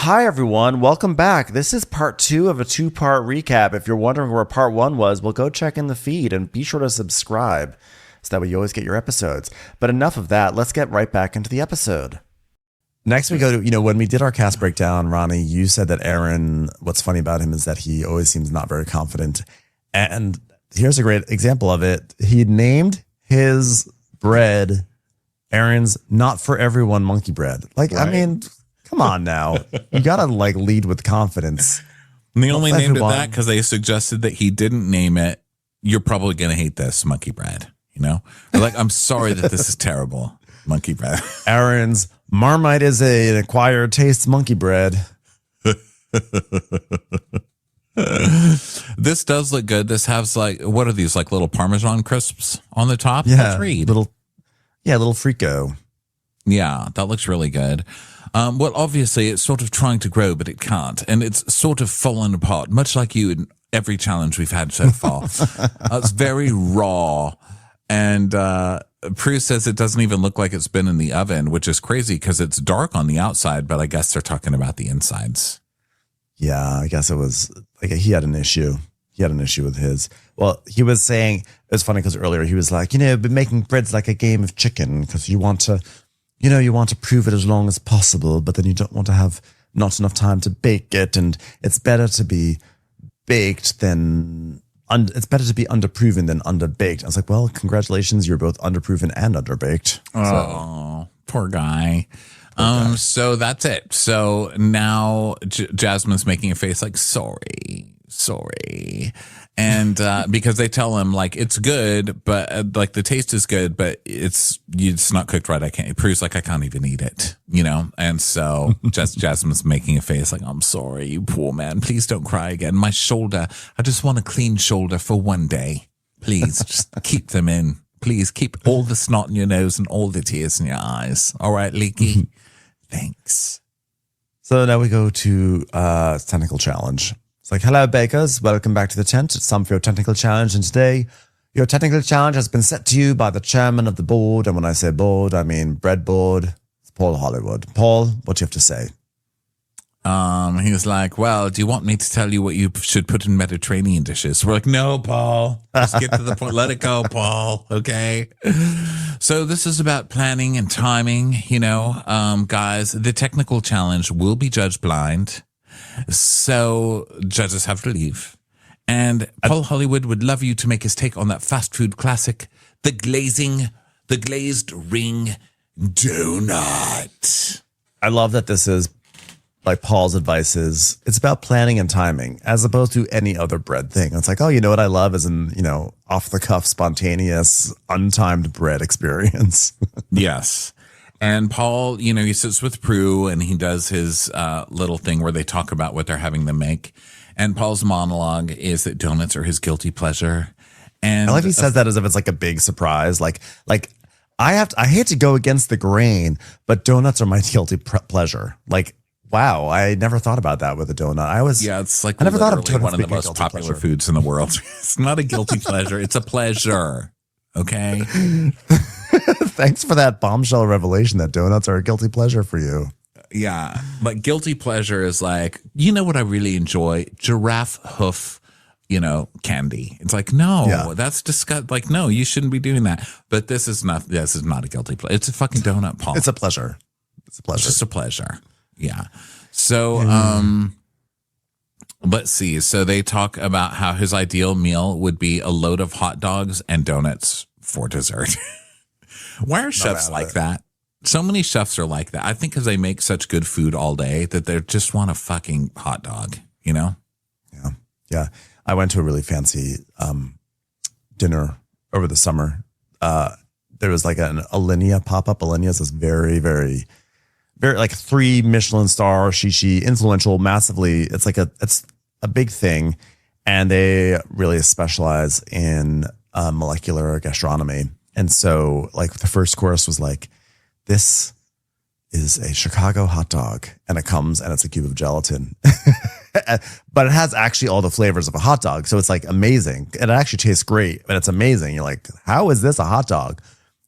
Hi, everyone. Welcome back. This is part two of a two-part recap. If you're wondering where part one was, well, go check in the feed and be sure to subscribe so that way you always get your episodes. But enough of that. Let's get right back into the episode. Next, we go to, when we did our cast breakdown, Ronnie, you said that Aaron, what's funny about him is that he always seems not very confident. And here's a great example of it. He named his bread Aaron's Not For Everyone Monkey Bread. Like, right. I mean... Come on now. You got to lead with confidence. And they only named it that because they suggested that he didn't name it. You're probably going to hate this monkey bread, They're like, I'm sorry that this is terrible. Monkey bread. Aaron's Marmite is an acquired taste monkey bread. This does look good. This has what are these? Like little Parmesan crisps on the top? Yeah. Let's read. Little Frico. Yeah, that looks really good. Well, obviously, it's sort of trying to grow, but it can't. And it's sort of fallen apart, much like you in every challenge we've had so far. It's very raw. And Prue says it doesn't even look like it's been in the oven, which is crazy because it's dark on the outside, but I guess they're talking about the insides. Yeah, I guess it was like he had an issue. He had an issue with his. Well, he was saying, it was funny because earlier he was like, but making bread's like a game of chicken because you want to prove it as long as possible, but then you don't want to have not enough time to bake it. And it's better to be baked than, it's better to be underproven than underbaked. I was like, well, congratulations. You're both underproven and underbaked. Oh, poor guy. So that's it. So now Jasmine's making a face like, sorry. And because they tell him it's good, but the taste is good, but it's not cooked right. I can't. Prue's like, I can't even eat it, And so Jasmine's making a face like, I'm sorry, you poor man. Please don't cry again. My shoulder. I just want a clean shoulder for one day. Please just keep them in. Please keep all the snot in your nose and all the tears in your eyes. All right, Leaky. Thanks. So now we go to Technical Challenge. It's like, hello, bakers. Welcome back to the tent. It's time for your technical challenge. And today, your technical challenge has been set to you by the chairman of the board. And when I say board, I mean bread board. It's Paul Hollywood. Paul, what do you have to say? He was like, well, do you want me to tell you what you should put in Mediterranean dishes? We're like, no, Paul. Let's get to the point. Let it go, Paul. Okay. So this is about planning and timing. Guys, the technical challenge will be judged blind. So judges have to leave. And Paul Hollywood would love you to make his take on that fast food classic, the glazed ring donut. I love that this is Paul's advice is it's about planning and timing as opposed to any other bread thing. It's like, oh, you know what I love is off the cuff, spontaneous, untimed bread experience. Yes. And Paul, he sits with Prue and he does his little thing where they talk about what they're having them make. And Paul's monologue is that donuts are his guilty pleasure. And I like he says that as if it's a big surprise. I hate to go against the grain, but donuts are my guilty pleasure. Wow, I never thought about that with a donut. It's I never thought of donuts one of the most popular foods in the world. It's not a guilty pleasure. It's a pleasure. Okay. Thanks for that bombshell revelation that donuts are a guilty pleasure for you. Yeah. But guilty pleasure is what I really enjoy? Giraffe hoof, candy. It's no, that's disgusting. No, you shouldn't be doing that. But this is not a guilty pleasure. It's a fucking donut, Paul. It's a pleasure. It's just a pleasure. Yeah. So, let's see. So they talk about how his ideal meal would be a load of hot dogs and donuts for dessert. Why are chefs like that? So many chefs are like that. I think because they make such good food all day that they just want a fucking hot dog, Yeah. Yeah. I went to a really fancy dinner over the summer. There was an Alinea pop-up. Alinea is this very, very, very 3 Michelin star shishi, influential, massively. It's it's a big thing. And they really specialize in molecular gastronomy. And so the first course was this is a Chicago hot dog, and it comes and it's a cube of gelatin, but it has actually all the flavors of a hot dog. So it's amazing. And it actually tastes great, and it's amazing. You're like, how is this a hot dog?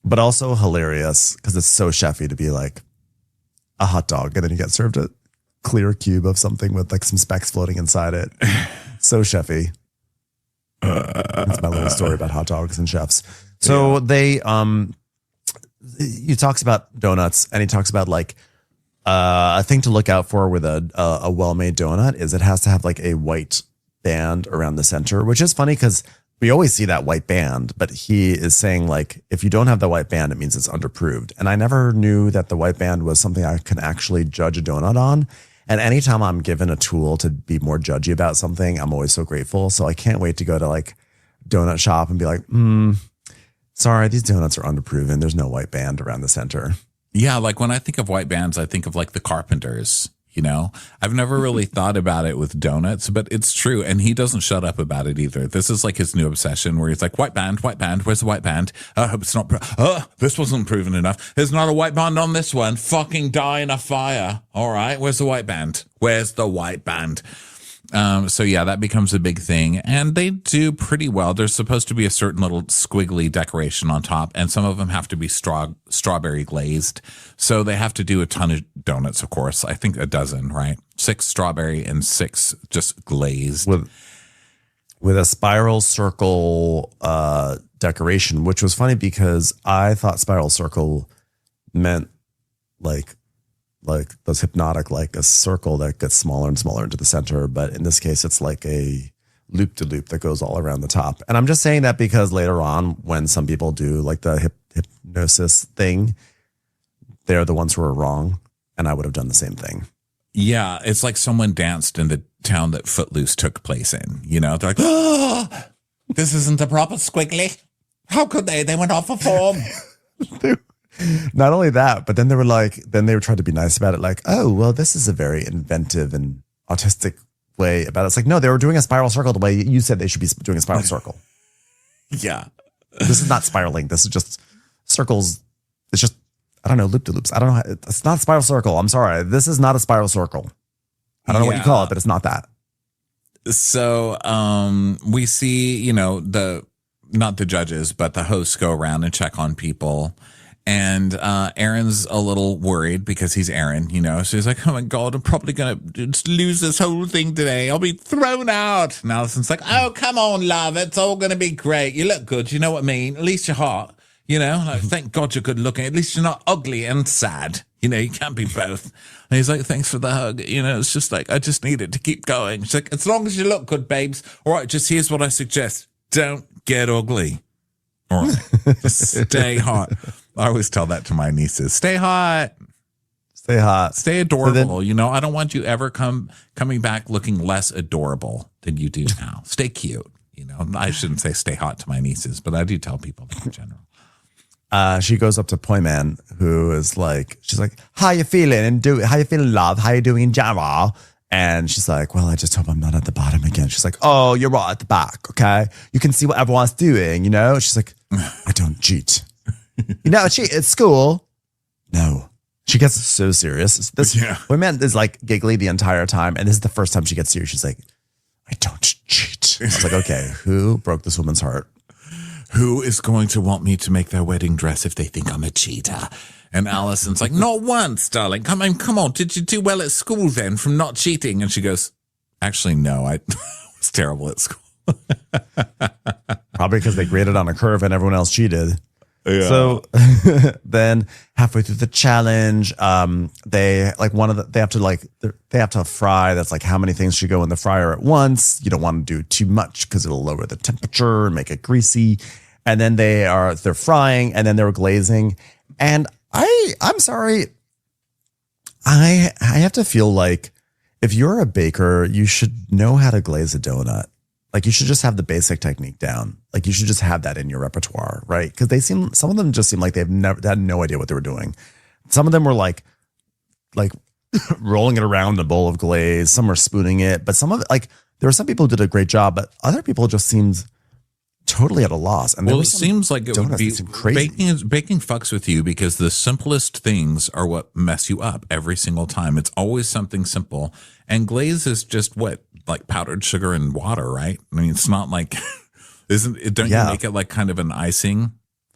But also hilarious because it's so chefy to be a hot dog, and then you get served it clear cube of something with like some specks floating inside it. So chefy. That's my little story about hot dogs and chefs. So he talks about donuts, and he talks about like a thing to look out for with a well-made donut is it has to have like a white band around the center, which is funny because we always see that white band, but he is saying like, if you don't have the white band, it means it's underproved. And I never knew that the white band was something I can actually judge a donut on. And anytime I'm given a tool to be more judgy about something, I'm always so grateful. So I can't wait to go to like donut shop and be like, sorry, these donuts are underproven. There's no white band around the center. Yeah, like when I think of white bands, I think of like the Carpenters, you know? I've never really thought about it with donuts, but it's true. And he doesn't shut up about it either. This is like his new obsession where he's like, white band, where's the white band? I hope it's not, this wasn't proven enough. There's not a white band on this one. Fucking die in a fire. All right, where's the white band? Where's the white band? So yeah, that becomes a big thing, and they do pretty well. There's supposed to be a certain little squiggly decoration on top, and some of them have to be strawberry glazed. So they have to do a ton of donuts, of course. I think a dozen, right? 6 strawberry and 6 just glazed. With a spiral circle decoration, which was funny because I thought spiral circle meant like those hypnotic, like a circle that gets smaller and smaller into the center. But in this case, it's like a loop-de-loop that goes all around the top. And I'm just saying that because later on, when some people do like the hypnosis thing, they're the ones who are wrong. And I would have done the same thing. Yeah, it's like someone danced in the town that Footloose took place in. You know, they're like, oh, this isn't the proper squiggly. How could they? They went off a form. Not only that, but then they were trying to be nice about it. Like, oh, well, this is a very inventive and artistic way about it. It's like, no, they were doing a spiral circle the way you said they should be doing a spiral circle. Yeah. This is not spiraling. This is just circles. It's just, I don't know, loop-de-loops. I don't know. It's not a spiral circle. I'm sorry. This is not a spiral circle. I don't know what you call it, but it's not that. So we see, you know, not the judges, but the hosts go around and check on people. And Aaron's a little worried because he's Aaron, you know. So he's like, oh, my God, I'm probably going to lose this whole thing today. I'll be thrown out. And Allison's like, oh, come on, love. It's all going to be great. You look good. You know what I mean? At least you're hot. You know, like, thank God you're good looking. At least you're not ugly and sad. You know, you can't be both. And he's like, thanks for the hug. You know, it's just like, I just need it to keep going. She's like, as long as you look good, babes. All right, just here's what I suggest. Don't get ugly. All right. Just stay hot. I always tell that to my nieces. Stay hot. Stay hot. Stay adorable. You know, I don't want you ever coming back looking less adorable than you do now. Stay cute. You know, I shouldn't say stay hot to my nieces, but I do tell people that in general. She goes up to Poyman, who is like, she's like, how you feeling? And how you feeling, love? How you doing in general? And she's like, well, I just hope I'm not at the bottom again. She's like, oh, you're right at the back, okay? You can see what everyone's doing, you know? She's like, I don't cheat. You know, cheat at school? No. She gets so serious. Poyman is like giggly the entire time. And this is the first time she gets serious. She's like, I don't cheat. I was like, okay, who broke this woman's heart? Who is going to want me to make their wedding dress if they think I'm a cheater? And Allison's like, not once, darling. Come on. Did you do well at school then from not cheating? And she goes, actually, no, I was terrible at school. Probably because they graded on a curve and everyone else cheated. Yeah. So then halfway through the challenge, they have to fry. That's like how many things should go in the fryer at once. You don't want to do too much because it'll lower the temperature and make it greasy. And then they're frying and then they're glazing. And I'm sorry. I have to feel like if you're a baker, you should know how to glaze a donut. Like you should just have the basic technique down. Like you should just have that in your repertoire, right? Because some of them just seem like they had no idea what they were doing. Some of them were like rolling it around in a bowl of glaze. Some were spooning it, but some of it, like there were some people who did a great job, but other people just seemed totally at a loss. And it seems like it would be crazy. Baking fucks with you because the simplest things are what mess you up every single time. It's always something simple. And glaze is just like powdered sugar and water, right? I mean, it's not like, don't you make it like kind of an icing?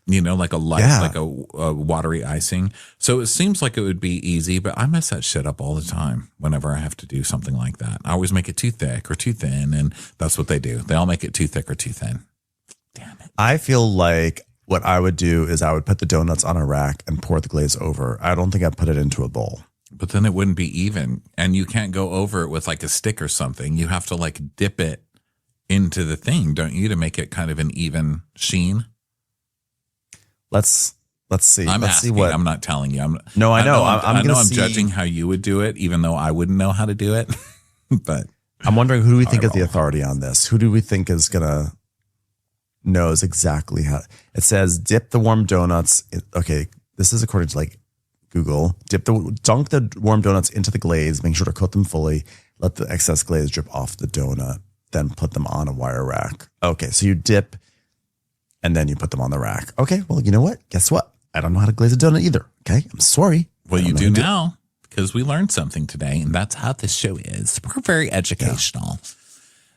like a light, like a watery icing. So it seems like it would be easy, but I mess that shit up all the time whenever I have to do something like that. I always make it too thick or too thin, and that's what they do. They all make it too thick or too thin. Damn it. I feel like what I would do is I would put the donuts on a rack and pour the glaze over. I don't think I'd put it into a bowl. But then it wouldn't be even, and you can't go over it with like a stick or something. You have to like dip it into the thing, don't you, to make it kind of an even sheen? Let's see. I'm Let's asking. see what. I'm not telling you. I know. I'm judging how you would do it, even though I wouldn't know how to do it. But I'm wondering, who do we think is the authority on this? Who do we think is gonna knows exactly how? It says dip the warm donuts. Okay, this is according to like Google. Dunk the warm donuts into the glaze. Make sure to coat them fully. Let the excess glaze drip off the donut. Then put them on a wire rack. Okay, so you dip. And then you put them on the rack. Okay, well, you know what? Guess what? I don't know how to glaze a donut either. Okay, I'm sorry. Well, you do now because we learned something today, and that's how this show is. We're very educational. Yeah.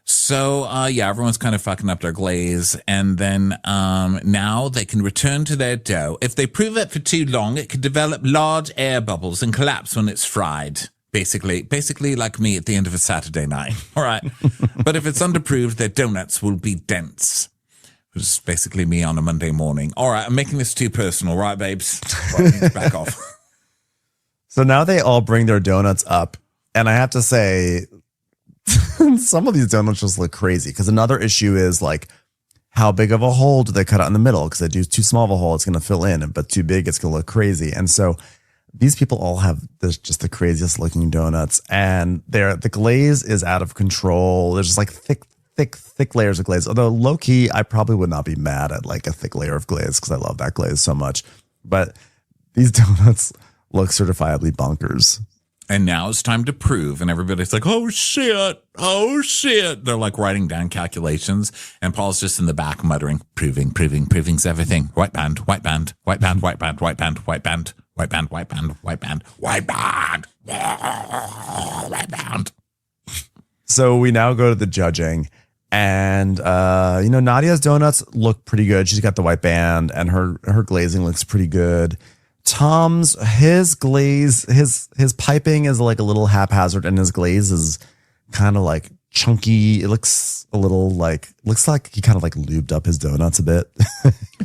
So, everyone's kind of fucking up their glaze, and then now they can return to their dough. If they prove it for too long, it could develop large air bubbles and collapse when it's fried. Basically like me at the end of a Saturday night. All right. But if it's underproved, their donuts will be dense. Which is basically me on a Monday morning. All right, I'm making this too personal, right, babes? Right, back off. So now they all bring their donuts up. And I have to say, some of these donuts just look crazy. Because another issue is like, how big of a hole do they cut out in the middle? Because they do too small of a hole, it's going to fill in. But too big, it's going to look crazy. And so these people all have just the craziest looking donuts. And the glaze is out of control. There's just like thick layers of glaze. Although low key, I probably would not be mad at like a thick layer of glaze because I love that glaze so much. But these donuts look certifiably bonkers. And now it's time to prove. And everybody's like, oh shit. They're like writing down calculations. And Paul's just in the back muttering, proving's everything. White band, white band, white band, white band, white band, white band, white band, white band, white band, white band, white band. So we now go to the judging. And, Nadia's donuts look pretty good. She's got the white band and her glazing looks pretty good. Tom's, his glaze, his piping is like a little haphazard and his glaze is kind of like chunky. It looks a little like he kind of like lubed up his donuts a bit.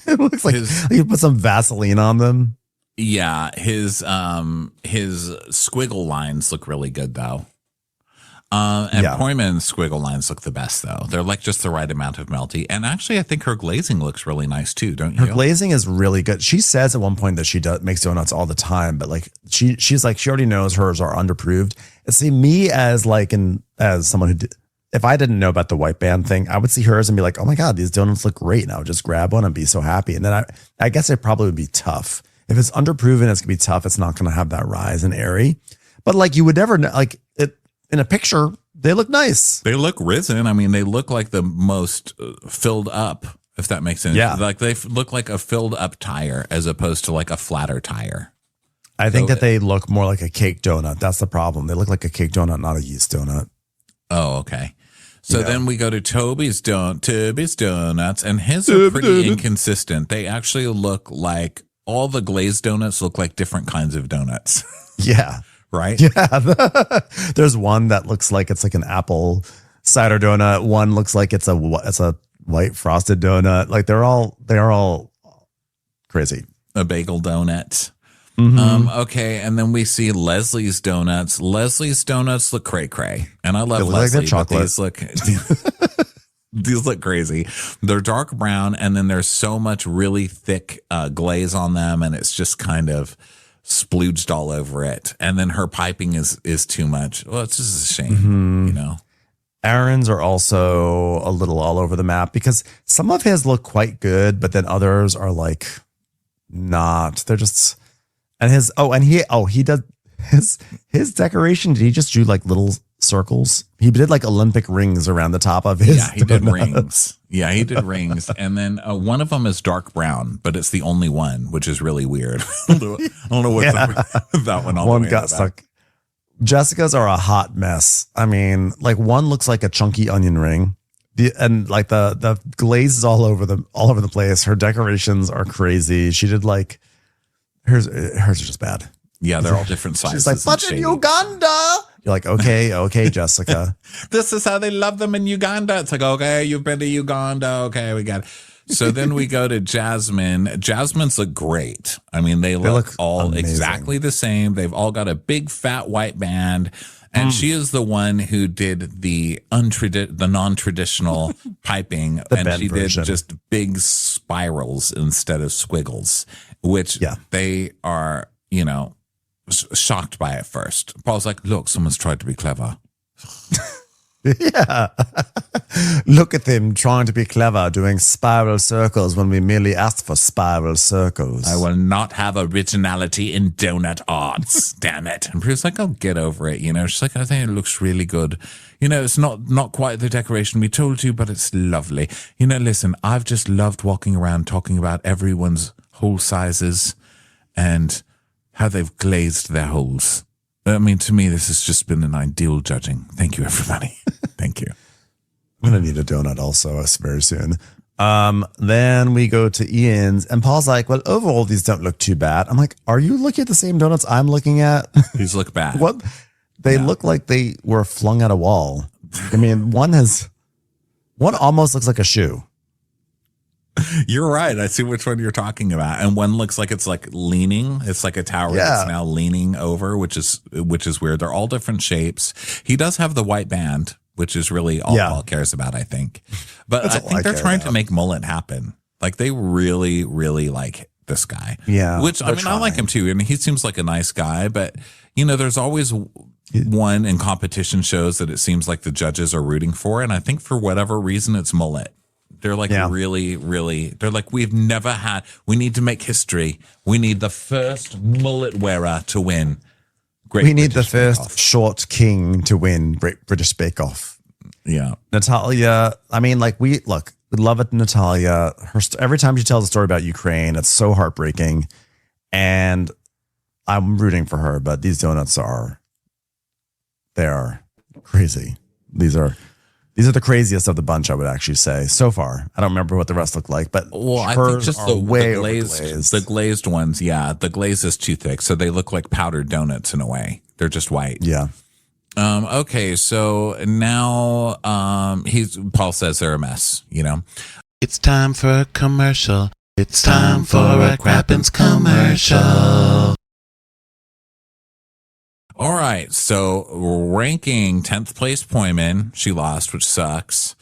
It looks like he put some Vaseline on them. Yeah. His squiggle lines look really good though. Poiman's squiggle lines look the best, though. They're like just the right amount of melty. And actually, I think her glazing looks really nice, too, don't you? Her glazing is really good. She says at one point that she makes donuts all the time, but like she's like, she already knows hers are underproved. And see, me as someone who if I didn't know about the white band thing, I would see hers and be like, oh my God, these donuts look great. And I would just grab one and be so happy. And then I guess it probably would be tough. If it's underproven, it's going to be tough. It's not going to have that rise and airy. But like you would never know, like it. In a picture, they look nice. They look risen. I mean, they look like the most filled up, if that makes sense. Yeah. Like they look like a filled up tire as opposed to like a flatter tire. I think that they look more like a cake donut. That's the problem. They look like a cake donut, not a yeast donut. Oh, okay. So then we go to Toby's donuts, and his are pretty inconsistent. They actually look like all the glazed donuts look like different kinds of donuts. Yeah. Right? Yeah. There's one that looks like it's like an apple cider donut. One looks like it's a white frosted donut. Like they're all crazy. A bagel donut. Mm-hmm. Okay, and then we see Leslie's donuts. Leslie's donuts look cray. And I love Leslie, like chocolate. These look crazy. They're dark brown, and then there's so much really thick glaze on them, and it's just kind of splooged all over it. And then her piping is too much. Well, it's just a shame, Aaron's are also a little all over the map because some of his look quite good, but then others are like not. They're just, and he does his decoration. Did he just do like little circles? He did like Olympic rings around the top of his. Yeah, he did rings. Yeah, he did rings. And then one of them is dark brown, but it's the only one, which is really weird. I don't know what's up with that one. One got stuck. Jessica's are a hot mess. I mean, like one looks like a chunky onion ring. The glaze is all over the place. Her decorations are crazy. She did like hers are just bad. Yeah, they're all different sizes. She's like, but in Uganda. You're like, okay, Jessica. This is how they love them in Uganda. It's like, okay, you've been to Uganda. Okay, we got it. So then we go to Jasmine. Jasmine's look great. I mean, they look all amazing. Exactly the same. They've all got a big fat white band. And she is the one who did the non-traditional piping. And she did just big spirals instead of squiggles, which they are, shocked by at first. Paul's like, look, someone's tried to be clever. Yeah. Look at them trying to be clever, doing spiral circles when we merely asked for spiral circles. I will not have originality in donut arts. Damn it. And Prue's like, oh, get over it. She's like, I think it looks really good. It's not quite the decoration we told you, but it's lovely. Listen, I've just loved walking around talking about everyone's hole sizes and how they've glazed their holes. I mean, to me, this has just been an ideal judging. Thank you, everybody. Thank you. I'm going to need a donut also very soon. Then we go to Ian's, and Paul's like, well, overall, these don't look too bad. I'm like, are you looking at the same donuts I'm looking at? These look bad. What? They look like they were flung at a wall. I mean, one almost looks like a shoe. You're right. I see which one you're talking about. And one looks like it's like leaning. It's like a tower that's now leaning over, which is weird. They're all different shapes. He does have the white band, which is really all Paul cares about, I think. But I think they're trying to make mullet happen. Like they really, really like this guy. Yeah. Which I like him too. I mean, he seems like a nice guy, but there's always one in competition shows that it seems like the judges are rooting for. And I think for whatever reason, it's mullet. They're like really, really, they're like, we need to make history. We need the first mullet wearer to win. We need the first short king to win British Bake Off. Yeah. Natalia, I mean, like we love it. Natalia, every time she tells a story about Ukraine, it's so heartbreaking. And I'm rooting for her, but these donuts they are crazy. These are the craziest of the bunch, I would actually say, so far. I don't remember what the rest look like, but I think just the glazed ones, the glaze is too thick, so they look like powdered donuts in a way. They're just white. Yeah. Okay, so now Paul says they're a mess, It's time for a commercial. It's time for a Crappens commercial. All right, so ranking 10th place Poyman, she lost, which sucks.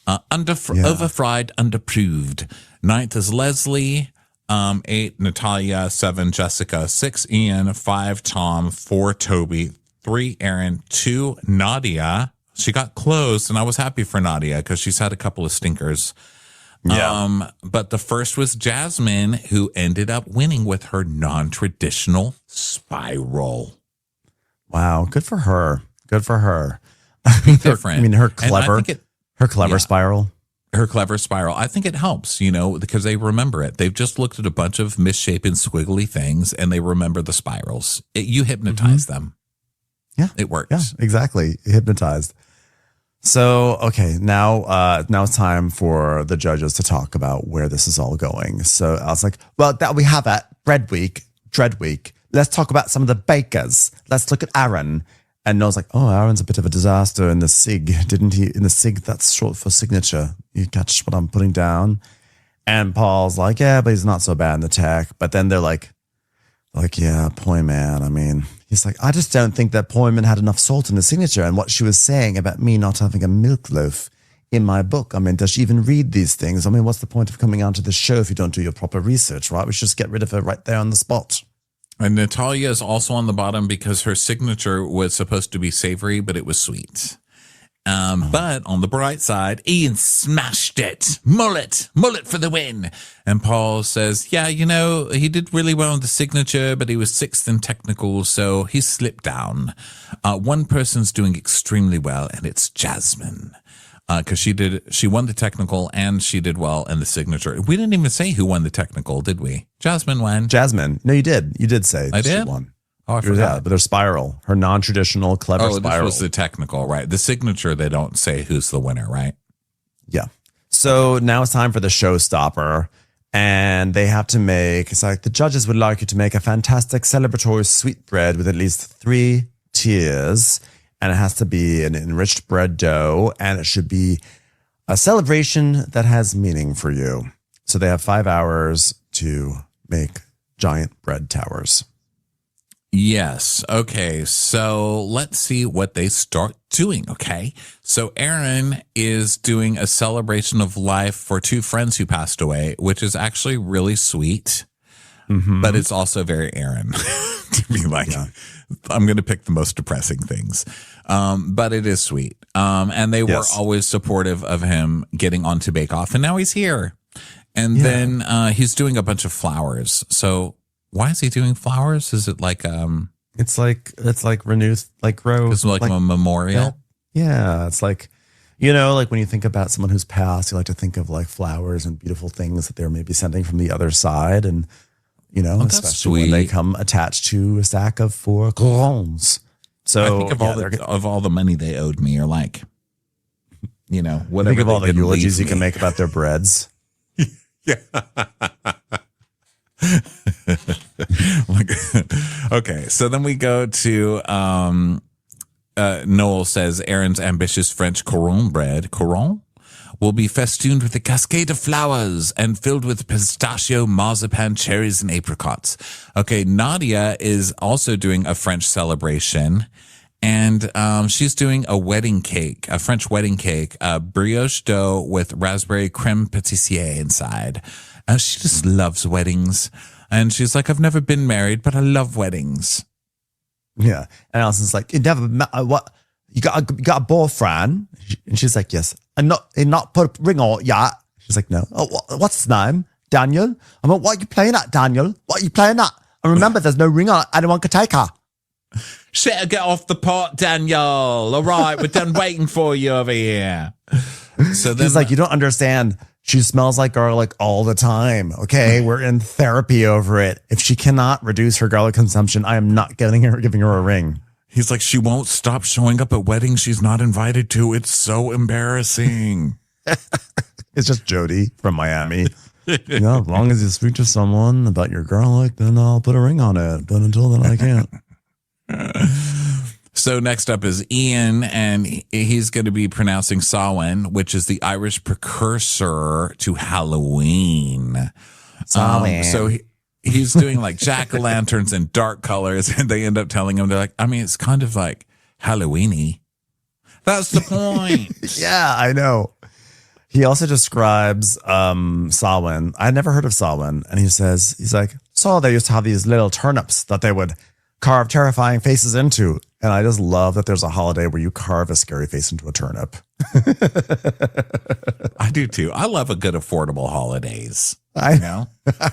Overfried, underproved. 9th is Leslie. 8, Natalia. 7, Jessica. 6, Ian. 5, Tom. 4, Toby. 3, Aaron. 2, Nadia. She got close, and I was happy for Nadia because she's had a couple of stinkers. Yeah. But the first was Jasmine, who ended up winning with her non-traditional spiral. Wow, good for her. Good for her. Different. I mean, her clever spiral. Her clever spiral. I think it helps, because they remember it. They've just looked at a bunch of misshapen, squiggly things, and they remember the spirals. You hypnotize them. Yeah, it works. Yeah, exactly. Hypnotized. So, okay, now it's time for the judges to talk about where this is all going. So I was like, well, that we have at Dread Week. Let's talk about some of the bakers. Let's look at Aaron. And Noel's like, oh, Aaron's a bit of a disaster in the SIG, didn't he? In the SIG, that's short for signature. You catch what I'm putting down? And Paul's like, yeah, but he's not so bad in the tech. But then they're like, yeah, Poyman. I mean, he's like, I just don't think that Poyman had enough salt in the signature. And what she was saying about me not having a milk loaf in my book. I mean, does she even read these things? I mean, what's the point of coming onto the show if you don't do your proper research, right? We should just get rid of her right there on the spot. And Natalia is also on the bottom because her signature was supposed to be savory, but it was sweet. But on the bright side, Ian smashed it. Mullet for the win. And Paul says, yeah, he did really well on the signature, but he was 6th in technical, so he slipped down. One person's doing extremely well, and it's Jasmine. Because she won the technical and she did well in the signature. We didn't even say who won the technical, did we? Jasmine won. Jasmine. No, you did. You did say she won. Oh, I forgot. Yeah, but her spiral, her non-traditional, clever spiral. Oh, this was the technical, right? The signature, they don't say who's the winner, right? Yeah. So now it's time for the showstopper. And they have to make, it's like the judges would like you to make a fantastic celebratory sweetbread with at least 3 tiers. And it has to be an enriched bread dough. And it should be a celebration that has meaning for you. So they have 5 hours to make giant bread towers. Yes. Okay. So let's see what they start doing. Okay. So Aaron is doing a celebration of life for 2 friends who passed away, which is actually really sweet, but it's also very Aaron to be like, I'm going to pick the most depressing things. But it is sweet. And they were always supportive of him getting onto Bake Off, and now he's here. And then he's doing a bunch of flowers. So why is he doing flowers? Is it like it's like renew, like grow, it's like a memorial? Yeah, it's like, you know, like when you think about someone who's passed, you like to think of like flowers and beautiful things that they're maybe sending from the other side, and you know, especially when they come attached to a stack of 4 crowns. So I think of all the money they owed me, or like, you know, whatever. Think of all the eulogies you can make about their breads. Yeah. Like, okay, so then we go to Noel says Aaron's ambitious French coron bread will be festooned with a cascade of flowers and filled with pistachio, marzipan, cherries, and apricots. Okay, Nadia is also doing a French celebration, and she's doing a wedding cake, a French wedding cake, brioche dough with raspberry creme pâtissier inside. She just loves weddings. And she's like, I've never been married, but I love weddings. Yeah. And Alison's like, you never met, what? You got a boyfriend? And she's like, yes. And not put a ring on it yet. She's like, no. Oh, what's his name? Daniel? I'm like, what are you playing at, Daniel? What are you playing at? And remember, there's no ring on it. Anyone could take her. Shit, get off the pot, Daniel. All right, we're done waiting for you over here. So then, he's like, you don't understand. She smells like garlic all the time. Okay, we're in therapy over it. If she cannot reduce her garlic consumption, I am not giving her a ring. He's like, she won't stop showing up at weddings she's not invited to. It's so embarrassing. It's just Jody from Miami. You know, as long as you speak to someone about your garlic, then I'll put a ring on it. But until then, I can't. So next up is Ian, and he's going to be pronouncing Samhain, which is the Irish precursor to Halloween. So he's doing like jack-o'-lanterns and dark colors, and they end up telling him, they're like, I mean, it's kind of like Halloween-y. That's the point. Yeah, I know. He also describes Samhain. I never heard of Samhain, and he's like, so they used to have these little turnips that they would carve terrifying faces into. And I just love that there's a holiday where you carve a scary face into a turnip. I do too. I love a good affordable holidays. I know. I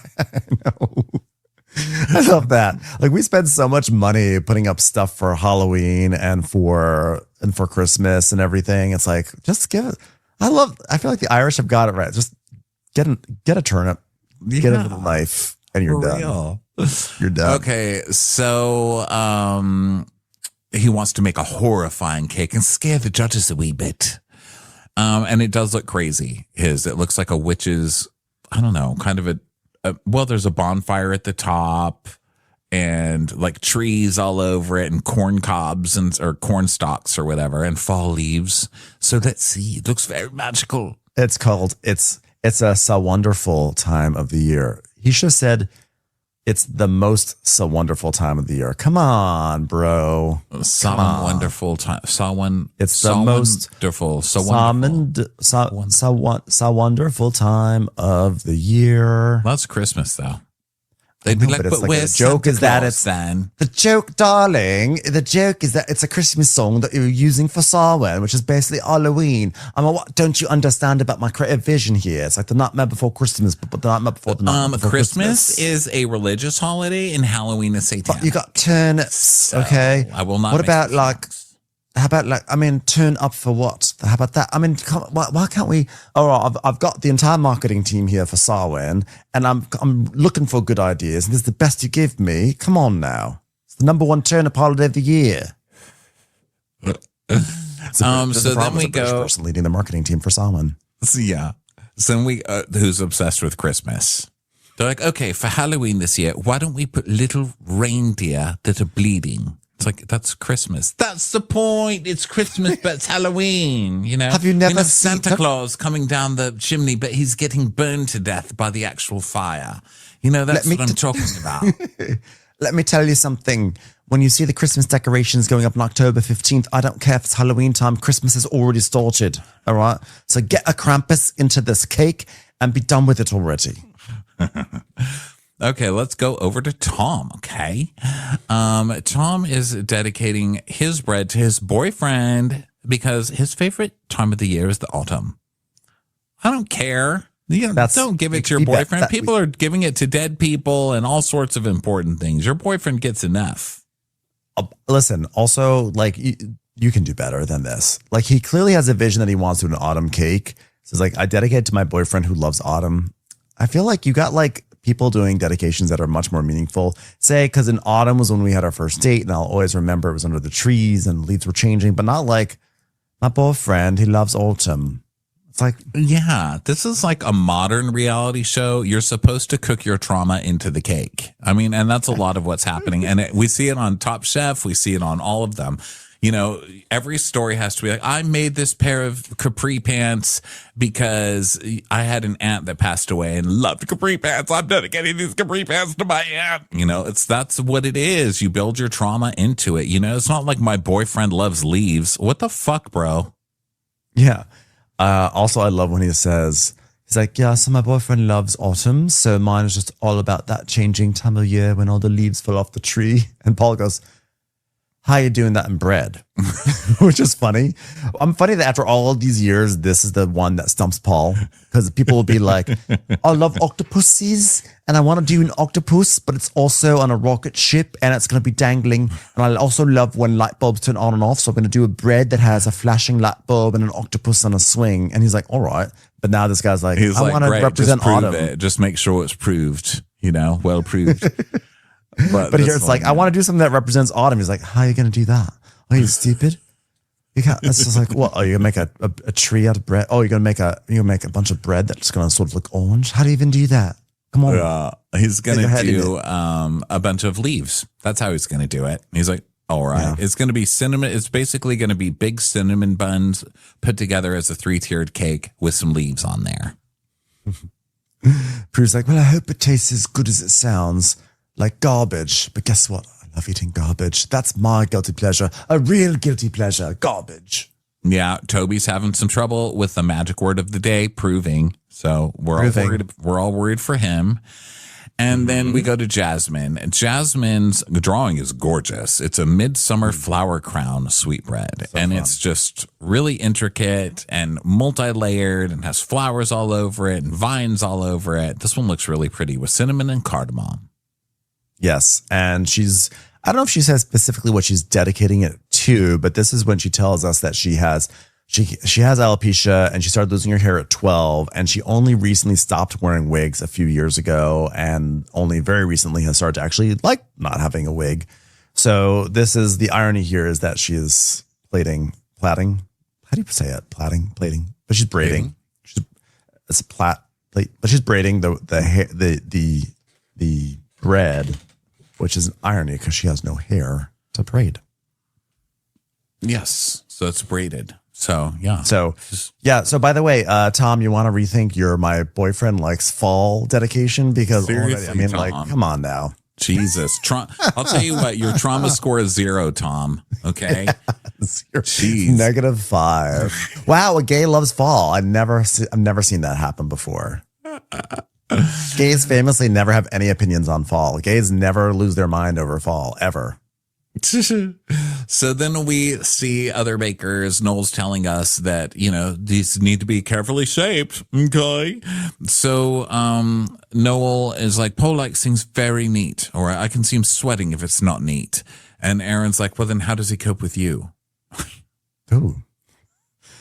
know. I love that. Like, we spend so much money putting up stuff for Halloween and for Christmas and everything. It's like, just give it. I feel like the Irish have got it right. Just get a turnip, get a little knife, and you're done. Real. You're done. Okay, so he wants to make a horrifying cake and scare the judges a wee bit. And it does look crazy. It looks like a witch's, I don't know, kind of well, there's a bonfire at the top and like trees all over it and corn cobs or corn stalks or whatever and fall leaves. So let's see. It looks very magical. It's a so wonderful time of the year. He should have said, it's the most so wonderful time of the year. Come on, bro. So wonderful time. It's the most wonderful. So wonderful time of the year. Well, it's Christmas though. They'd be like, but where's the joke is that it's then? The joke, darling. The joke is that it's a Christmas song that you're using for Samhain, which is basically Halloween. I mean, what don't you understand about my creative vision here? It's like the nightmare before Christmas, but the nightmare before the night before Christmas is a religious holiday, and Halloween is satanic. But you got turnips, okay? I will not. What about like? How about like, I mean, turn up for what? How about that? I mean, why can't we? All right, I've got the entire marketing team here for Samhain, and I'm looking for good ideas, and this is the best you give me. Come on now. It's the number one turnip holiday of the year. So then we go. Person leading the marketing team for Samhain. So yeah. So we who's obsessed with Christmas. They're like, okay, for Halloween this year, why don't we put little reindeer that are bleeding? It's like, that's Christmas. That's the point. It's Christmas, but it's Halloween, you know? Have you never seen Santa Claus coming down the chimney, but he's getting burned to death by the actual fire? You know, that's what I'm talking about. Let me tell you something. When you see the Christmas decorations going up on October 15th, I don't care if it's Halloween time. Christmas has already started. All right? So get a Krampus into this cake and be done with it already. Okay, let's go over to Tom, okay? Tom is dedicating his bread to his boyfriend because his favorite time of the year is the autumn. I don't care. Don't give it to your boyfriend. People are giving it to dead people and all sorts of important things. Your boyfriend gets enough. Listen, also, like, you can do better than this. Like, he clearly has a vision that he wants to do an autumn cake. So it's like, I dedicate it to my boyfriend who loves autumn. I feel like you got, like, people doing dedications that are much more meaningful. Say, because in autumn was when we had our first date, and I'll always remember it was under the trees and leaves were changing, but not like, my boyfriend, he loves autumn. It's like, yeah, this is like a modern reality show. You're supposed to cook your trauma into the cake. I mean, and that's a lot of what's happening. And we see it on Top Chef. We see it on all of them. You know, every story has to be like, I made this pair of capri pants because I had an aunt that passed away and loved capri pants. I'm dedicating these capri pants to my aunt. You know, that's what it is. You build your trauma into it. You know, it's not like my boyfriend loves leaves. What the fuck, bro? Yeah. Also, I love when he says, he's like, yeah, so my boyfriend loves autumn. So mine is just all about that changing time of year when all the leaves fall off the tree. And Paul goes, how are you doing that in bread? Which is funny. I'm funny that after all of these years, this is the one that stumps Paul, because people will be like, I love octopuses and I want to do an octopus, but it's also on a rocket ship and it's going to be dangling. And I also love when light bulbs turn on and off. So I'm going to do a bread that has a flashing light bulb and an octopus on a swing. And he's like, all right. But now this guy's like, I want to represent autumn. Just make sure it's proved, you know, well proved. But here it's like, I want to do something that represents autumn. He's like, how are you going to do that? Are you stupid? You can't. It's just like, what? Oh, you're going to make a tree out of bread? Oh, you're going to make a bunch of bread that's going to sort of look orange? How do you even do that? Come on. He's going to do a bunch of leaves. That's how he's going to do it. He's like, all right. Yeah. It's going to be cinnamon. It's basically going to be big cinnamon buns put together as a 3-tiered cake with some leaves on there. Prue's like, well, I hope it tastes as good as it sounds. Like garbage. But guess what? I love eating garbage. That's my guilty pleasure. A real guilty pleasure. Garbage. Yeah. Toby's having some trouble with the magic word of the day, proving. So we're all worried for him. And then we go to Jasmine. And Jasmine's drawing is gorgeous. It's a midsummer flower crown sweetbread. So and fun. It's just really intricate and multi-layered and has flowers all over it and vines all over it. This one looks really pretty with cinnamon and cardamom. Yes. And I don't know if she says specifically what she's dedicating it to, but this is when she tells us that she has alopecia and she started losing her hair at 12. And she only recently stopped wearing wigs a few years ago and only very recently has started to actually like not having a wig. So this is the irony here is that she is plaiting. How do you say it? Plating, but she's braiding. It's a plait, but she's braiding the hair, the bread, which is an irony because she has no hair to braid. Yes. So it's braided. So, yeah. So by the way, Tom, you want to rethink your my boyfriend likes fall dedication? Because seriously, already, Tom. like, come on now. Jesus. I'll tell you what, your trauma score is 0, Tom. Okay. Jeez. -5. Wow. A gay loves fall. I've never seen that happen before. Gays famously never have any opinions on fall. Gays never lose their mind over fall, ever. So then we see other bakers. Noel's telling us that, you know, these need to be carefully shaped. Okay. So Noel is like, Paul likes things very neat, or I can see him sweating if it's not neat. And Aaron's like, well, then how does he cope with you? Ooh.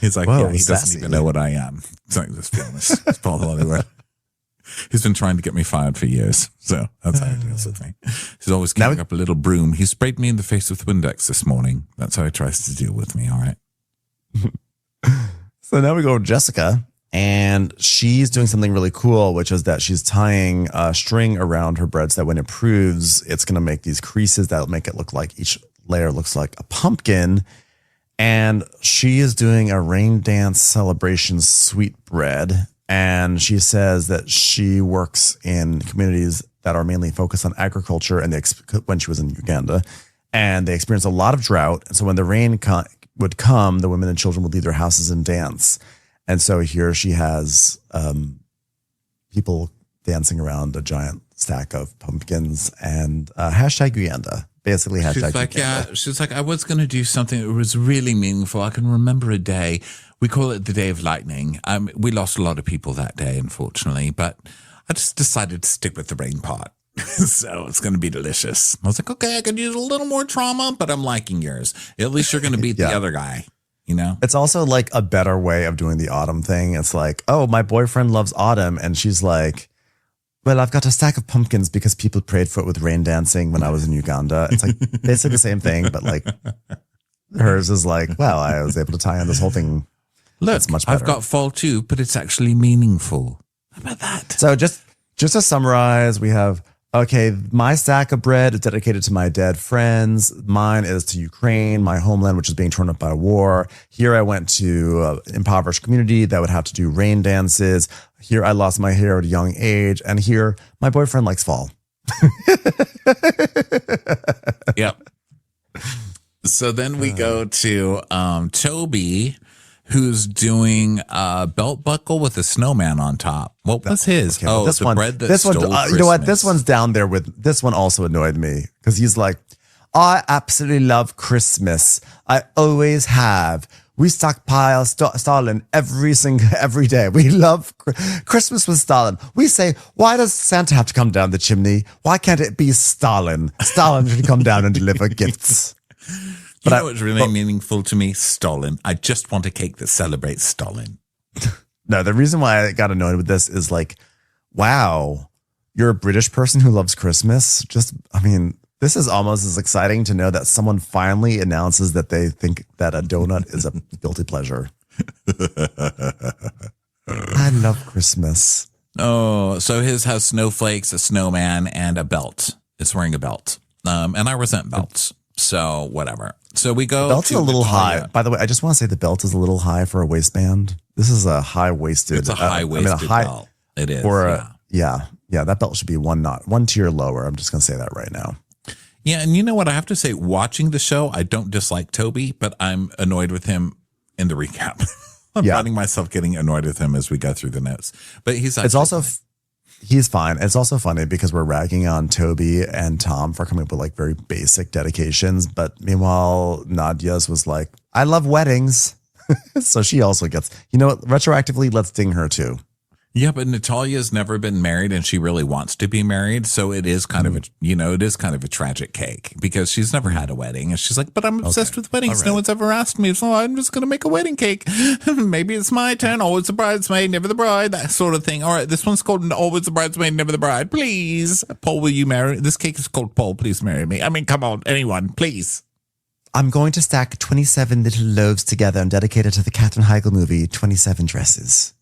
He's like, whoa, yeah, he doesn't even know what I am. It's like this famous. It's Paul Hollywood. He's been trying to get me fired for years. So that's how he deals with me. He's always carrying up a little broom. He sprayed me in the face with Windex this morning. That's how he tries to deal with me. All right. So now we go to Jessica. And she's doing something really cool, which is that she's tying a string around her bread so that when it proves, it's going to make these creases that'll make it look like each layer looks like a pumpkin. And she is doing a rain dance celebration sweetbread. And she says that she works in communities that are mainly focused on agriculture. And when she was in Uganda, and they experienced a lot of drought. And so when the rain would come, the women and children would leave their houses and dance. And so here she has people dancing around a giant stack of pumpkins and hashtag Uganda. Basically, hashtag she's like, Uganda. yeah, she's like, I was going to do something that was really meaningful. I can remember a day. We call it the Day of Lightning. We lost a lot of people that day, unfortunately, but I just decided to stick with the rain pot. So it's going to be delicious. I was like, okay, I could use a little more trauma, but I'm liking yours. At least you're going to beat the other guy, you know? It's also like a better way of doing the autumn thing. It's like, oh, my boyfriend loves autumn. And she's like, well, I've got a stack of pumpkins because people prayed for it with rain dancing when I was in Uganda. It's like basically the same thing, but like hers is like, well, I was able to tie in this whole thing. Look, that's much better. I've got fall too, but it's actually meaningful. How about that? So just to summarize, we have, okay, my stack of bread is dedicated to my dead friends. Mine is to Ukraine, my homeland, which is being torn up by war. Here I went to an impoverished community that would have to do rain dances. Here I lost my hair at a young age. And here my boyfriend likes fall. Yep. So then we go to Toby, who's doing a belt buckle with a snowman on top. What was his? Okay, oh, this the one, bread that this one, stole you know what? This Christmas. one's down there with, this one also annoyed me because he's like, I absolutely love Christmas. I always have. We stockpile Stalin every day. We love Christmas with Stalin. We say, why does Santa have to come down the chimney? Why can't it be Stalin? Stalin should come down and deliver gifts. You know what's really meaningful to me? Stalin. I just want a cake that celebrates Stalin. No, the reason why I got annoyed with this is like, wow, you're a British person who loves Christmas. This is almost as exciting to know that someone finally announces that they think that a donut is a guilty pleasure. I love Christmas. Oh, so his has snowflakes, a snowman, and a belt. It's wearing a belt. And I resent belts. So whatever. So we go. The belt's to a little Natalia. high. By the way, I just want to say the belt is a little high for a waistband. This is a high-waisted. It's a high-waisted belt. It is. Yeah, that belt should be one tier lower. I'm just going to say that right now. Yeah, and you know what? I have to say, watching the show, I don't dislike Toby, but I'm annoyed with him in the recap. I'm finding myself getting annoyed with him as we go through the notes. But he's he's fine. It's also funny because we're ragging on Toby and Tom for coming up with like very basic dedications. But meanwhile, Nadia's was like, I love weddings. So she also gets, retroactively, let's ding her too. Yeah, but Natalia's never been married and she really wants to be married. So it is kind of a tragic cake because she's never had a wedding. And she's like, but I'm obsessed with weddings. Right. No one's ever asked me. So I'm just going to make a wedding cake. Maybe it's my turn. Always the bridesmaid, never the bride, that sort of thing. All right. This one's called Always the Bridesmaid, Never the Bride. Please. Paul, will you marry? This cake is called Paul. Please marry me. I mean, come on, anyone, please. I'm going to stack 27 little loaves together and dedicate it to the Katherine Heigl movie, 27 Dresses.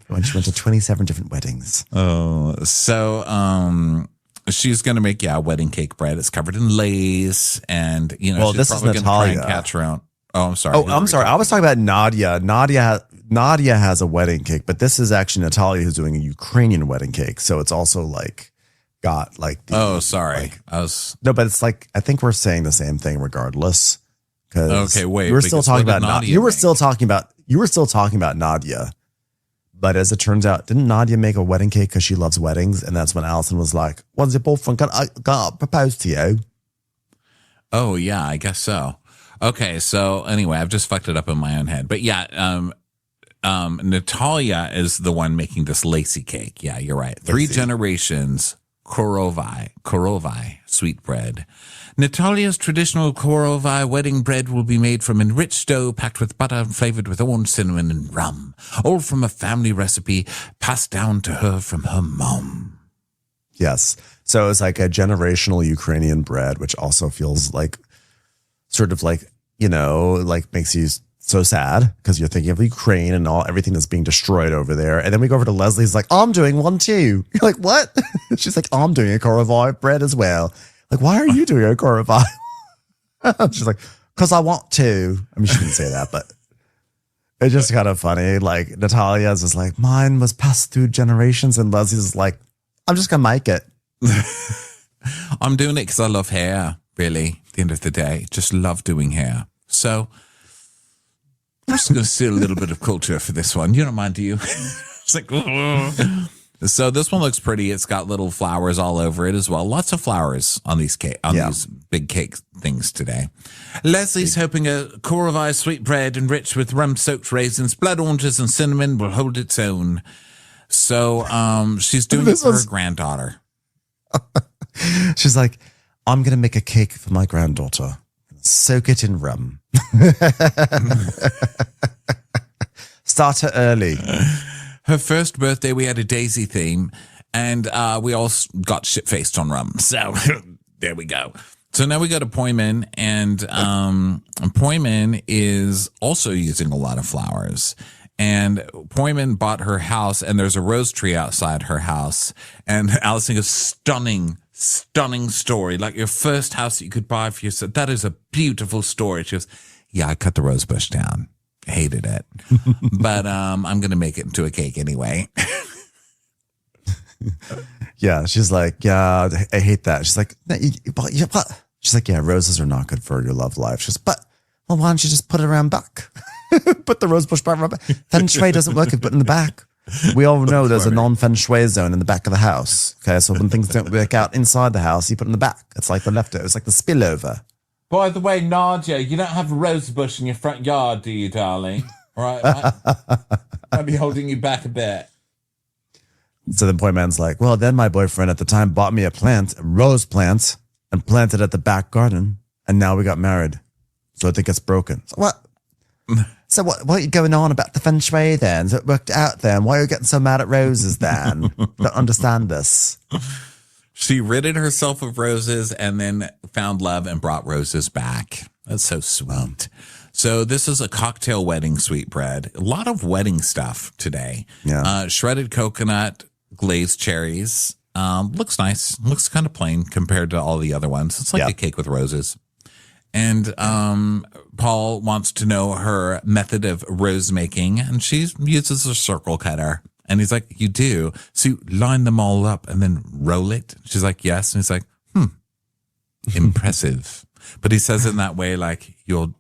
When she went to 27 different weddings. Oh, so she's going to make a wedding cake bread. It's covered in lace, and she's this probably is going to try and Natalia. catch around. Oh, I'm sorry. Oh, I'm sorry. I was talking about Nadia. Nadia has a wedding cake, but this is actually Natalia who's doing a Ukrainian wedding cake. So it's also like got like the. Oh, sorry. No, but it's like I think we're saying the same thing regardless. Okay, wait. You were still talking about Nadia. You were still talking about Nadia. But as it turns out, didn't Nadia make a wedding cake because she loves weddings? And that's when Allison was like, when's your boyfriend going to propose to you? Oh, yeah, I guess so. Okay, so anyway, I've just fucked it up in my own head. But yeah, Natalia is the one making this lacy cake. Yeah, you're right. 3 generations, Korovai sweetbread. Natalia's traditional Korovai wedding bread will be made from enriched dough packed with butter and flavored with orange, cinnamon, and rum, all from a family recipe passed down to her from her mom. Yes. So it's like a generational Ukrainian bread, which also feels like sort of like, like makes you so sad because you're thinking of Ukraine and everything that's being destroyed over there. And then we go over to Leslie's like, I'm doing one too. You're like, what? She's like, I'm doing a Korovai bread as well. Like, why are you doing a Korovai? She's like, because I want to. I mean, she didn't say that, but it's just kind of funny. Like, Natalia's is like, mine was passed through generations. And Leslie's is like, I'm just going to make it. I'm doing it because I love hair, really, at the end of the day. Just love doing hair. So I'm just going to steal a little bit of culture for this one. You don't mind, do you? It's like, so this one looks pretty. It's got little flowers all over it as well. Lots of flowers on these these big cake things today. Leslie's hoping a Korovai sweetbread enriched with rum-soaked raisins, blood oranges, and cinnamon will hold its own. So she's doing it for her granddaughter. She's like, I'm going to make a cake for my granddaughter. Soak it in rum. Start her early. Her first birthday, we had a daisy theme, and we all got shit-faced on rum. So there we go. So now we go to Poyman, and Poyman is also using a lot of flowers. And Poyman bought her house, and there's a rose tree outside her house. And Allison goes, stunning story. Like your first house that you could buy for yourself. That is a beautiful story. She goes, yeah, I cut the rose bush down. Hated it. But I'm going to make it into a cake anyway. Yeah, she's like, yeah, I hate that. She's like, but she's like, yeah, roses are not good for your love life. She's, but well, why don't you just put it around back? Put the rose bush back around back. Feng shui doesn't work if you put it in the back. We all know there's a non-feng shui zone in the back of the house. Okay, so when things don't work out inside the house, you put it in the back. It's like the leftover. It's like the spillover. By the way, Nadia, you don't have a rose bush in your front yard, do you, darling? All right, I'll be holding you back a bit. So then Poyman's like, well, then my boyfriend at the time bought me a rose plant, and planted it at the back garden, and now we got married. So I think it's broken. So what? So what are you going on about the feng shui then? So it worked out then? Why are you getting so mad at roses then? Don't understand this. She ridded herself of roses and then found love and brought roses back. That's so sweet. So this is a cocktail wedding sweetbread. A lot of wedding stuff today. Yeah. Shredded coconut, glazed cherries. Looks nice. Looks kind of plain compared to all the other ones. It's like a cake with roses. And Paul wants to know her method of rose making, and she uses a circle cutter. And he's like, you do? So you line them all up and then roll it? She's like, yes. And he's like, impressive. But he says it in that way like, you're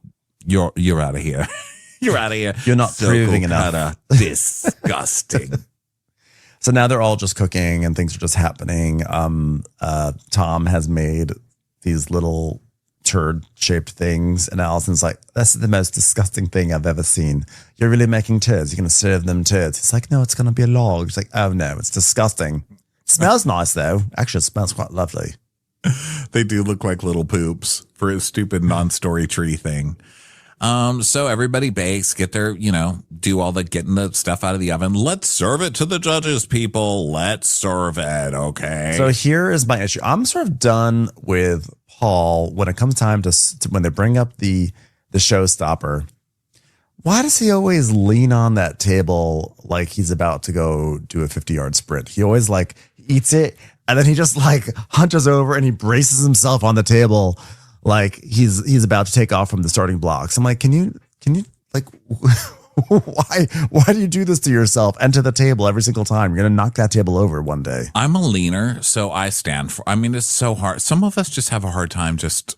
out of here. You're out of here. You're not proving enough. Disgusting. So now they're all just cooking and things are just happening. Tom has made these little turd-shaped things, and Allison's like, that's the most disgusting thing I've ever seen. You're really making turds. You're going to serve them turds. He's like, no, it's going to be a log. He's like, oh no, it's disgusting. It smells nice though. Actually, it smells quite lovely. They do look like little poops for a stupid non-story tree thing. So everybody bakes, get their, do all the getting the stuff out of the oven. Let's serve it to the judges, people. Let's serve it. Okay. So here is my issue. I'm sort of done with Paul when it comes time to when they bring up the showstopper. Why does he always lean on that table like he's about to go do a 50-yard sprint? He always like eats it and then he just like hunches over and he braces himself on the table like he's about to take off from the starting blocks. I'm like, can you like why do you do this to yourself and to the table every single time? You're gonna knock that table over one day. I'm a leaner, so I stand for. I mean, it's so hard. Some of us just have a hard time just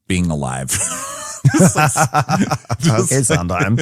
being alive. Okay, Sondheim.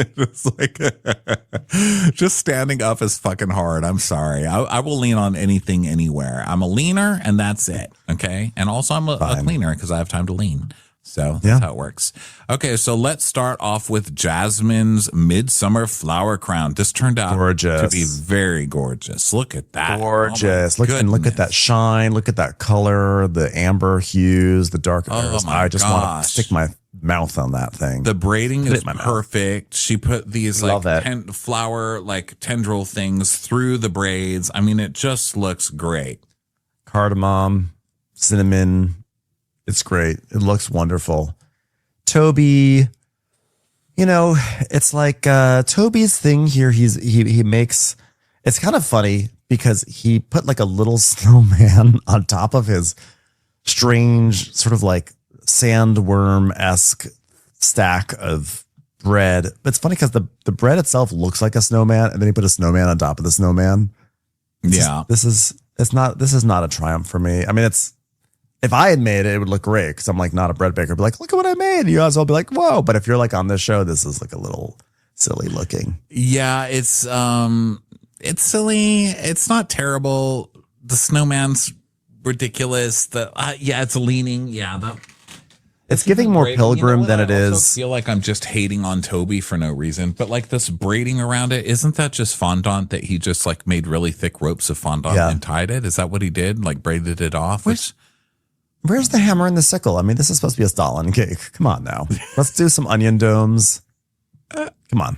Just standing up is fucking hard. I'm sorry. I will lean on anything, anywhere. I'm a leaner, and that's it. Okay, and also I'm a cleaner because I have time to lean. So that's how it works. Okay, so let's start off with Jasmine's Midsummer Flower Crown. This turned out to be very gorgeous. Look at that. Gorgeous. Look at that shine. Look at that color, the amber hues, the dark. I just want to stick my mouth on that thing. The braiding is perfect. She put these flower tendril things through the braids. I mean, it just looks great. Cardamom, cinnamon. It's great. It looks wonderful. Toby, You know, it's like Toby's thing here. He makes it's kind of funny because he put like a little snowman on top of his strange sort of like sandworm-esque stack of bread. But it's funny because the bread itself looks like a snowman, and then he put a snowman on top of the snowman. This is not a triumph for me. I mean, if I had made it, it would look great because I'm like not a bread baker. I'd be like, look at what I made. You guys will be like, whoa. But if you're like on this show, this is like a little silly looking. Yeah, it's silly. It's not terrible. The snowman's ridiculous. It's leaning. Yeah, it's giving more Pilgrim than it is. I feel like I'm just hating on Toby for no reason. But like this braiding around it, isn't that just fondant that he just like made really thick ropes of fondant and tied it? Is that what he did? Like braided it off? Where's the hammer and the sickle? I mean, this is supposed to be a Stalin cake. Come on now. Let's do some onion domes. Come on.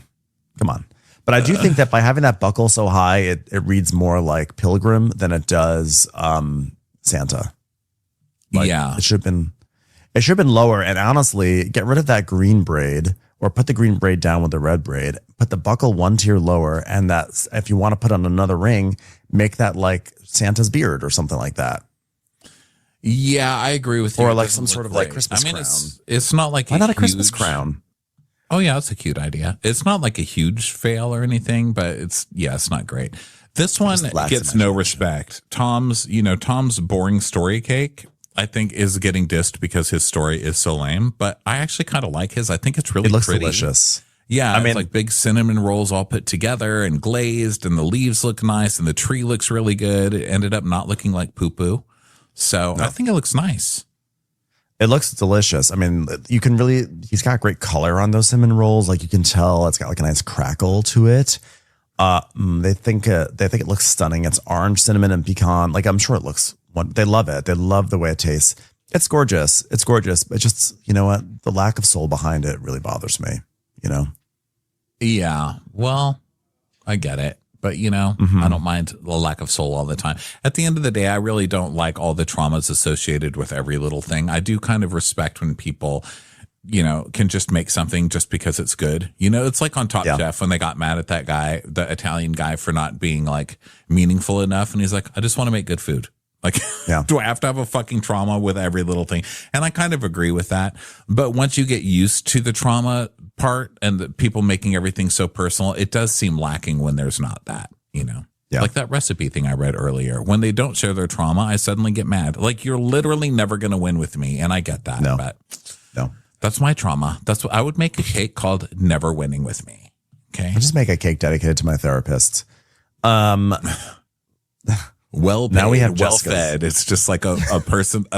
But I do think that by having that buckle so high, it reads more like Pilgrim than it does Santa. Like, it should have been lower. And honestly, get rid of that green braid or put the green braid down with the red braid. Put the buckle one tier lower, and that's if you want to put on another ring, make that like Santa's beard or something like that. Yeah, I agree with you. Or like some sort of like Christmas crown. It's not like why not a Christmas crown? Oh yeah, that's a cute idea. It's not like a huge fail or anything, but it's not great. This one gets no respect. Tom's boring story cake, I think, is getting dissed because his story is so lame. But I actually kind of like his. I think it's really pretty. Delicious. Yeah, I mean, it's like big cinnamon rolls all put together and glazed, and the leaves look nice, and the tree looks really good. It ended up not looking like poo-poo. So I think it looks nice. It looks delicious. I mean, you can he's got great color on those cinnamon rolls. Like you can tell it's got like a nice crackle to it. They think it looks stunning. It's orange, cinnamon, and pecan. Like I'm sure it looks, they love it. They love the way it tastes. It's gorgeous. It's gorgeous. But just, you know what? The lack of soul behind it really bothers me, you know? Yeah. Well, I get it. But, I don't mind the lack of soul all the time. At the end of the day, I really don't like all the traumas associated with every little thing. I do kind of respect when people, can just make something just because it's good. It's like on Top Chef when they got mad at that guy, the Italian guy, for not being like meaningful enough. And he's like, I just want to make good food. Like, do I have to have a fucking trauma with every little thing? And I kind of agree with that. But once you get used to the trauma part and the people making everything so personal, it does seem lacking when there's not that, like that recipe thing I read earlier. When they don't share their trauma, I suddenly get mad. Like, you're literally never going to win with me. And I get that. But that's my trauma. That's what I would make a cake called Never Winning with Me. Okay. I'll just make a cake dedicated to my therapist. Well paid, now we have well fed. It's just like a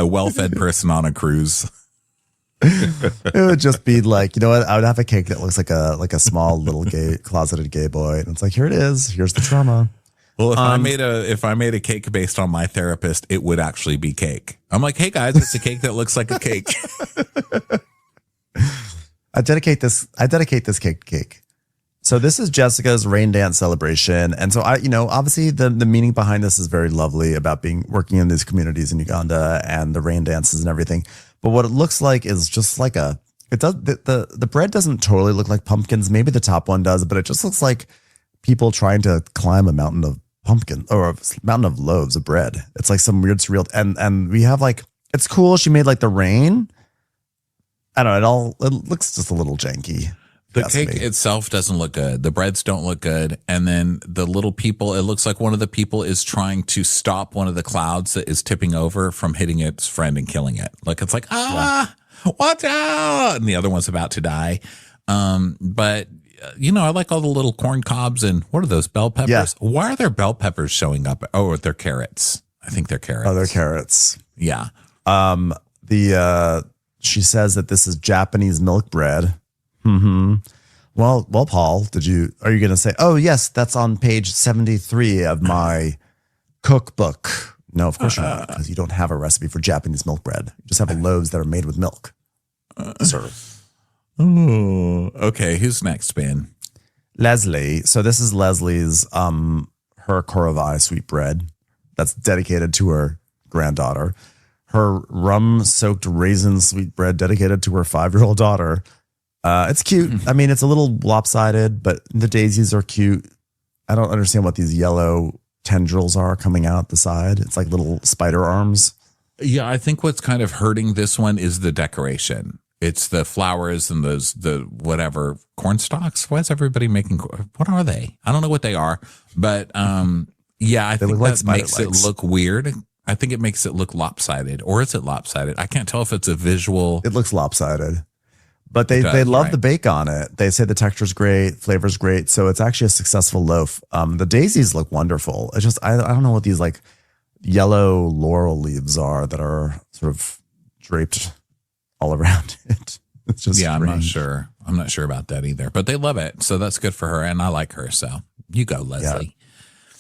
well-fed person on a cruise. It would just be like, you know what? I would have a cake that looks like a small little closeted gay boy, and it's like, here it is. Here's the trauma. Well, if I made a cake based on my therapist, it would actually be cake. I'm like, hey guys, it's a cake that looks like a cake. I dedicate this cake. So this is Jessica's rain dance celebration. And so obviously the meaning behind this is very lovely about working in these communities in Uganda and the rain dances and everything. But what it looks like is just like the bread doesn't totally look like pumpkins. Maybe the top one does, but it just looks like people trying to climb a mountain of pumpkin or a mountain of loaves of bread. It's like some weird surreal. And we have like, it's cool. She made like the rain. I don't know. It looks just a little janky. The cake itself doesn't look good. The breads don't look good. And then the little people, it looks like one of the people is trying to stop one of the clouds that is tipping over from hitting its friend and killing it. Like, it's like, watch out. And the other one's about to die. But I like all the little corn cobs and what are those, bell peppers? Yeah. Why are there bell peppers showing up? Oh, they're carrots. I think they're carrots. Oh, they're carrots. Yeah. She says that this is Japanese milk bread. Mm-hmm. Well, Paul, are you going to say, oh, yes, that's on page 73 of my cookbook? No, of course you're not, because you don't have a recipe for Japanese milk bread. You just have loaves that are made with milk, sir. Oh, okay. Who's next, Ben? Leslie. So this is Leslie's, her Korovai sweet bread that's dedicated to her granddaughter. Her rum-soaked raisin sweet bread dedicated to her 5-year-old daughter. It's cute. I mean, it's a little lopsided, but the daisies are cute. I don't understand what these yellow tendrils are coming out the side. It's like little spider arms. Yeah, I think what's kind of hurting this one is the decoration. It's the flowers and the whatever corn stalks. Why is everybody making? What are they? I don't know what they are, but yeah, I think that makes it look weird. I think it makes it look lopsided, or is it lopsided? I can't tell if it's a visual. It looks lopsided, but they love the bake on it. They say the texture's great, flavor's great, so it's actually a successful loaf. The daisies look wonderful. It's just I don't know what these like yellow laurel leaves are that are sort of draped all around it. It's just strange. I'm not sure about that either, but they love it. So that's good for her. And I like her. So you go, Leslie.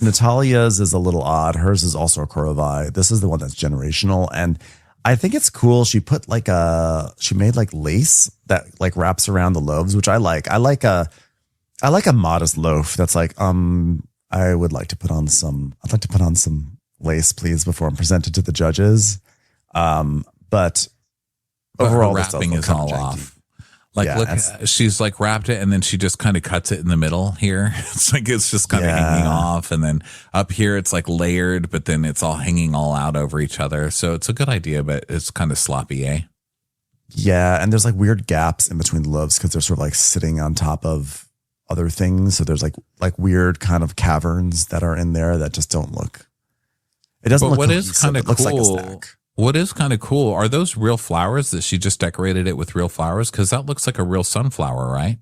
Yeah. Natalia's is a little odd. Hers is also a Kurovai. This is the one that's generational. And I think it's cool. She made like lace that like wraps around the loaves, which I like. I like a modest loaf that's like, I'd like to put on some lace, please, before I'm presented to the judges. But overall, her wrapping is all off. Like, look, she's like wrapped it, and then she just kind of cuts it in the middle here. It's just kind of hanging off, and then up here it's like layered, but then it's all hanging all out over each other. So it's a good idea, but it's kind of sloppy, eh? Yeah, and there's like weird gaps in between the loaves because they're sort of like sitting on top of other things. So there's like weird kind of caverns that are in there that just don't look. It doesn't. But what is kind of cool? Like a stack. What is kind of cool are those real flowers that she just decorated it with real flowers? Because that looks like a real sunflower, right?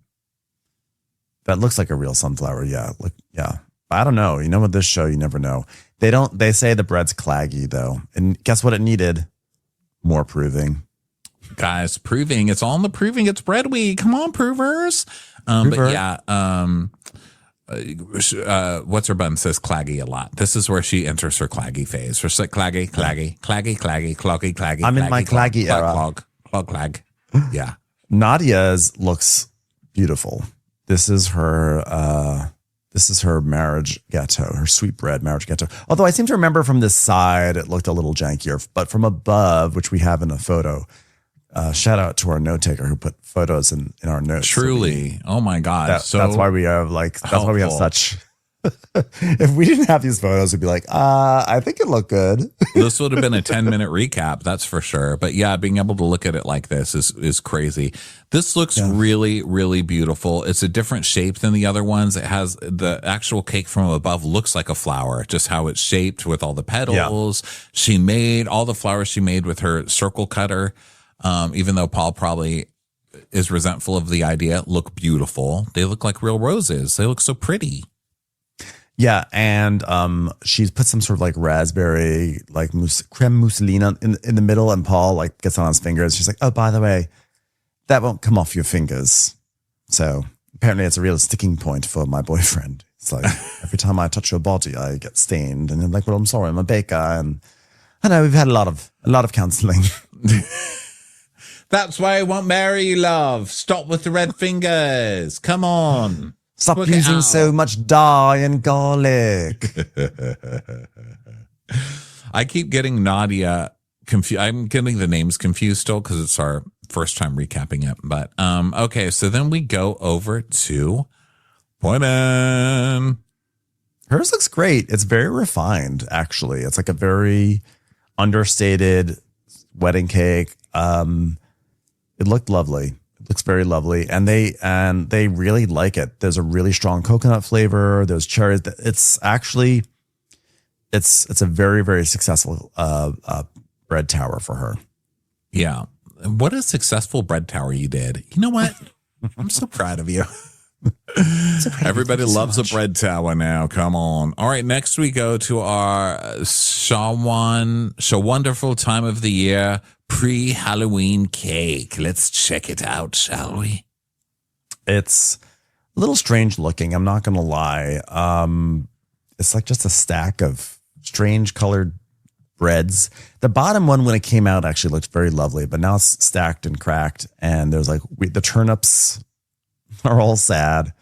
That looks like a real sunflower. Yeah. Yeah. I don't know. You know, with this show, you never know. They say the bread's claggy though. And guess what it needed? More proving. Guys, proving. It's all in the proving. It's bread week. Come on, provers. But yeah, what's her bun says claggy a lot. This is where she enters her claggy phase. She's like claggy. I'm in my claggy era. Clag. Yeah. Nadia's looks beautiful. This is her marriage ghetto, her sweetbread marriage ghetto. Although I seem to remember from this side, it looked a little jankier, but from above, which we have in a photo, shout out to our note taker who put photos in our notes. Truly. Oh my God. That's why we have why we have such, if we didn't have these photos, we'd be like, I think it looked good. This would have been a 10-minute recap. That's for sure. But yeah, being able to look at it like this is crazy. This looks really, really beautiful. It's a different shape than the other ones. It has the actual cake from above looks like a flower, just how it's shaped with all the petals. Yeah. All the flowers she made with her circle cutter. Even though Paul probably is resentful of the idea, look beautiful. They look like real roses. They look so pretty. Yeah, and she's put some sort of like raspberry, like creme mousseline in the middle, and Paul like gets on his fingers. She's like, "Oh, by the way, that won't come off your fingers." So apparently, it's a real sticking point for my boyfriend. It's like every time I touch your body, I get stained, and I'm like, "Well, I'm sorry, I'm a baker," and I know we've had a lot of counselling. That's why I won't marry you, love. Stop with the red fingers. Come on. Stop using so much dye and garlic. I keep getting Nadia confused. I'm getting the names confused still because it's our first time recapping it. But okay, so then we go over to Pointen. Hers looks great. It's very refined, actually. It's like a very understated wedding cake. It looked lovely. It looks very lovely. And they really like it. There's a really strong coconut flavor. There's cherries. It's actually, it's a very, very successful bread tower for her. Yeah. What a successful bread tower you did. You know what? I'm so proud of you. Everybody loves a bread tower now. Come on. All right. Next we go to our wonderful time of the year, pre-Halloween cake. Let's check it out, shall we? It's a little strange looking. I'm not going to lie. It's like just a stack of strange colored breads. The bottom one, when it came out, actually looked very lovely, but now it's stacked and cracked. And there's like the turnips are all sad,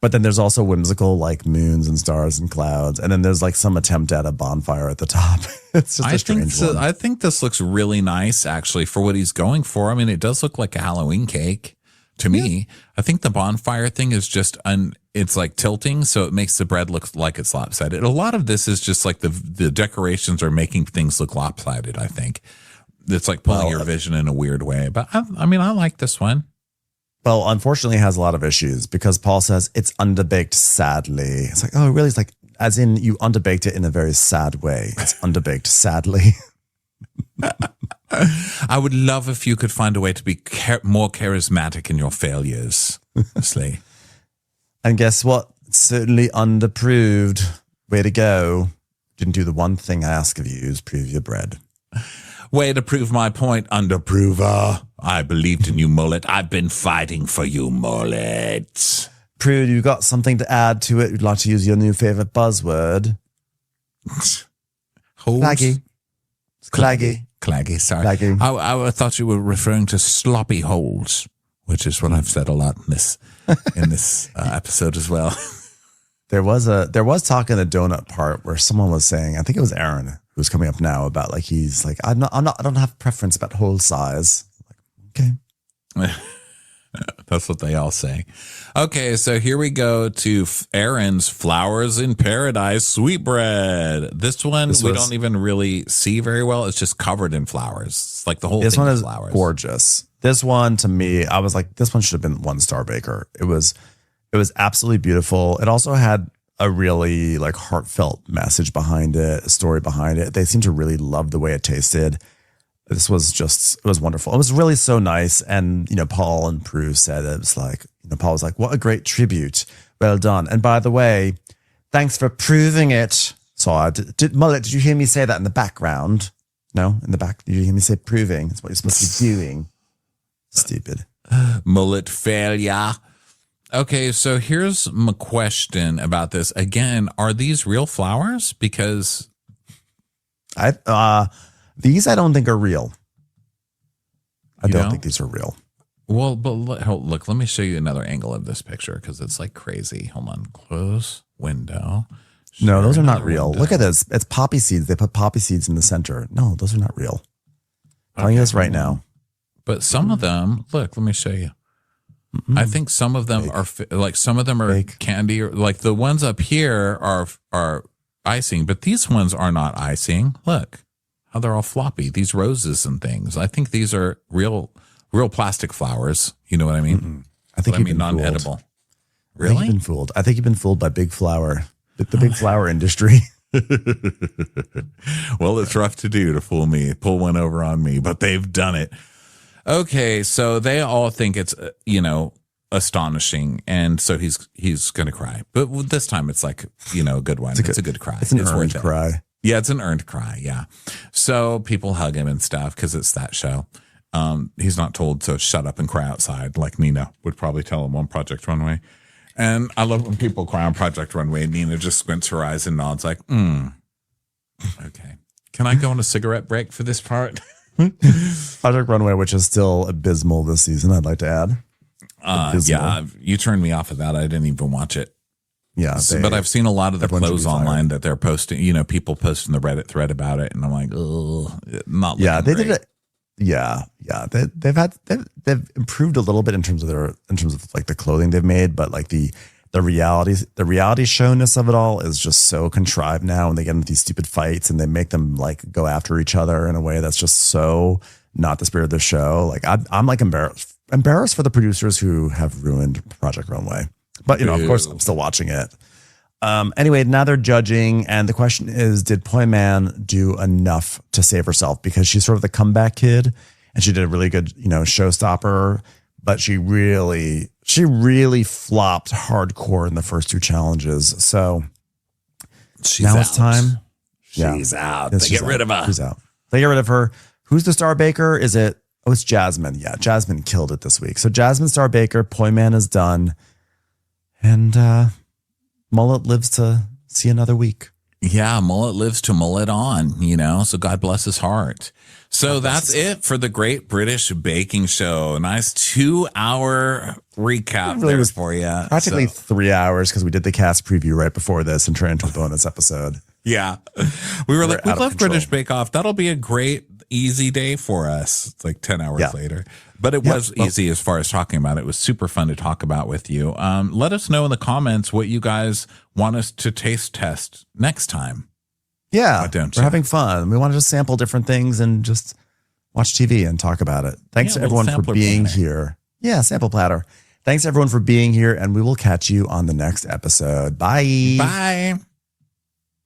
but then there's also whimsical like moons and stars and clouds, and then there's like some attempt at a bonfire at the top. It's just a strange one. I think this looks really nice actually for what he's going for. I mean, it does look like a Halloween cake, to me. I think the bonfire thing is just it's like tilting, so it makes the bread look like it's lopsided. A lot of this is just like the decorations are making things look lopsided, I think. It's like pulling your vision in a weird way. But I mean, I like this one. Well, unfortunately, it has a lot of issues because Paul says it's underbaked sadly. It's like, oh, really? It's like, as in you underbaked it in a very sad way. It's underbaked sadly. I would love if you could find a way to be more charismatic in your failures, honestly. And guess what? It's certainly underproved. Way to go. Didn't do the one thing I ask of you is prove your bread. Way to prove my point, underprover. I believed in you, Mullet. I've been fighting for you, Mullet. Prude, you got something to add to it? You'd like to use your new favorite buzzword? Claggy. Claggy, sorry. Claggy. I thought you were referring to sloppy holes, which is what I've said a lot in this episode as well. There was talk in the donut part where someone was saying, I think it was Aaron who's coming up now, about like he's like, I don't have preference about hole size. Like, okay. That's what they all say. Okay, so here we go to Aaron's Flowers in Paradise sweetbread. This one we don't even really see very well. It's just covered in flowers. It's like the whole thing is flowers. Gorgeous. This one, to me, I was like, this one should have been 1-star baker. It was absolutely beautiful. It also had a really like heartfelt message behind it, a story behind it. They seemed to really love the way it tasted. This was it was wonderful. It was really so nice. And, Paul and Prue said it was like, Paul was like, what a great tribute. Well done. And by the way, thanks for proving it. So Mullet, did you hear me say that in the background? No, in the back. Did you hear me say proving? That's what you're supposed to be doing. Stupid. Mullet failure. Okay, so here's my question about this. Again, are these real flowers? Because these I don't think are real. I don't think these are real. Well, but look, let me show you another angle of this picture because it's like crazy. Hold on. Close window. No, those are not real. Look at this. It's poppy seeds. They put poppy seeds in the center. No, those are not real. I'm telling you this right now. But some of them, look, let me show you. I think some of them are like some of them are candy, or like the ones up here are icing, but these ones are not icing. Look how they're all floppy. These roses and things. I think these are real plastic flowers. You know what I mean? Mm-mm. I think you've been non-edible. Fooled. Really? I think you've been fooled. I think you've been fooled by big flower, the big flower industry. Well, it's rough to fool me, pull one over on me, but they've done it. Okay, so they all think it's astonishing, and so he's gonna cry. But this time it's like a good one. It's a good cry. It's an earned cry. Yeah, it's an earned cry. Yeah. So people hug him and stuff because it's that show. He's not told to shut up and cry outside like Nina would probably tell him on Project Runway. And I love when people cry on Project Runway. Nina just squints her eyes and nods like, okay. Can I go on a cigarette break for this part? Project Runway, which is still abysmal this season, I'd like to add. Yeah, you turned me off of that. I didn't even watch it. Yeah, but I've seen a lot of the clothes online that they're posting. People posting the Reddit thread about it, and I'm like, oh, not. Yeah, they great. did it. Yeah. They've improved a little bit in terms of like the clothing they've made, but like the reality showness of it all is just so contrived now, and they get into these stupid fights and they make them like go after each other in a way that's just so not the spirit of the show. Like I'm like embarrassed for the producers who have ruined Project Runway, but of course I'm still watching it. Anyway, now they're judging, and the question is, did Poi Man do enough to save herself? Because she's sort of the comeback kid, and she did a really good showstopper, but she really flopped hardcore in the first two challenges. So now it's time. She's out. They get rid of her. She's out. They get rid of her. Who's the star baker? Is it? Oh, it's Jasmine. Yeah, Jasmine killed it this week. So Jasmine star baker. Poi Man is done, and Mullet lives to see another week. Yeah, Mullet lives to mullet on. So God bless his heart. So that's it for the Great British Baking Show. Nice 2-hour recap there for you. Practically 3 hours because we did the cast preview right before this and turned into a bonus episode. Yeah. We were like, we love British Bake Off. That'll be a great easy day for us. It's like 10 hours Yeah. later. But it was easy as far as talking about it. It was super fun to talk about with you. Let us know in the comments what you guys want us to taste test next time. Yeah, Why don't we're you? having fun. We want to just sample different things and just watch TV and talk about it. Thanks Yeah, to a little everyone for sampler being platter. here. Yeah, sample platter. Thanks everyone for being here, and we will catch you on the next episode. Bye. Bye.